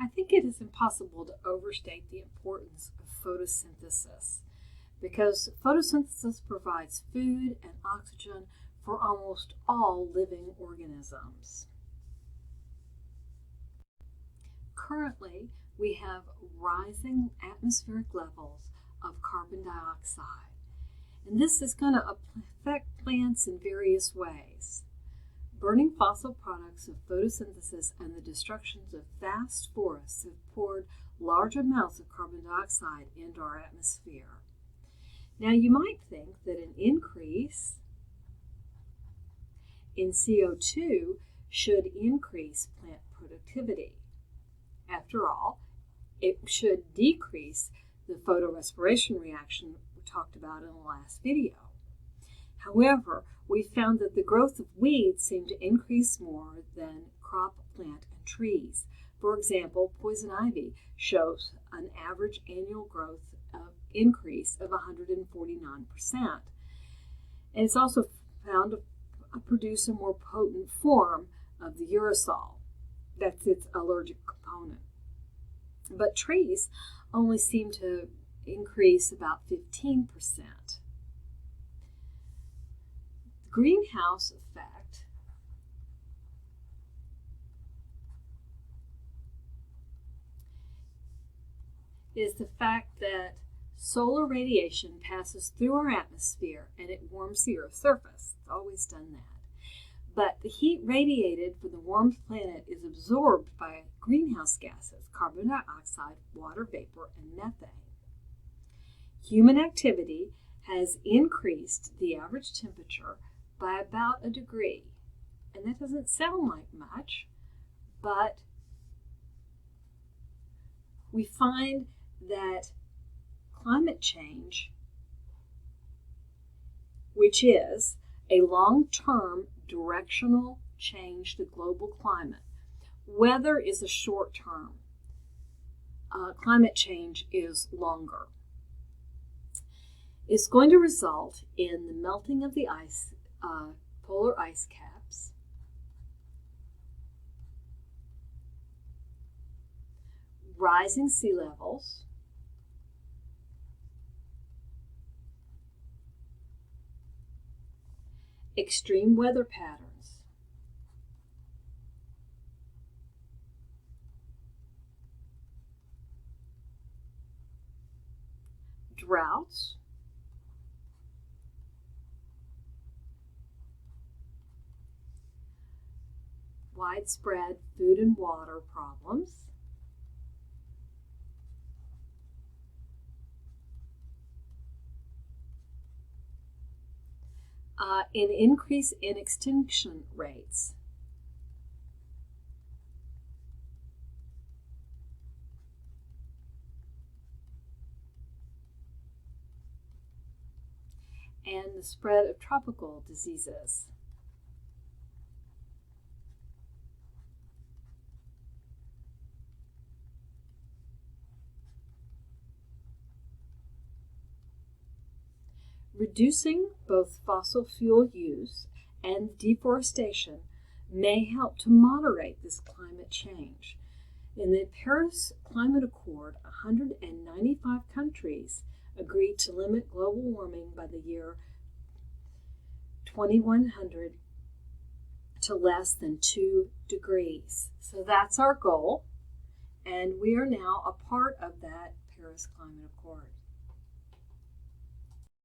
I think it is impossible to overstate the importance of photosynthesis because photosynthesis provides food and oxygen for almost all living organisms. Currently, we have rising atmospheric levels of carbon dioxide, and this is going to affect plants in various ways. Burning fossil products of photosynthesis and the destructions of vast forests have poured large amounts of carbon dioxide into our atmosphere. Now, you might think that an increase in CO2 should increase plant productivity. After all, it should decrease the photorespiration reaction we talked about in the last video. However, we found that the growth of weeds seemed to increase more than crop, plant, and trees. For example, poison ivy shows an average annual growth increase of 149%. And it's also found to produce a more potent form of the uracil. That's its allergic component. But trees only seem to increase about 15%. Greenhouse effect is the fact that solar radiation passes through our atmosphere and it warms the Earth's surface. It's always done that. But the heat radiated from the warmed planet is absorbed by greenhouse gases, carbon dioxide, water vapor, and methane. Human activity has increased the average temperature by about a degree. And that doesn't sound like much, but we find that climate change, which is a long-term directional change to global climate. Weather is a short term. Climate change is longer. It's going to result in the melting of the ice, polar ice caps, rising sea levels, extreme weather patterns, droughts, widespread food and water problems, an increase in extinction rates, and the spread of tropical diseases. Reducing both fossil fuel use and deforestation may help to moderate this climate change. In the Paris Climate Accord, 195 countries agreed to limit global warming by the year 2100 to less than 2 degrees. So that's our goal, and we are now a part of that Paris Climate Accord.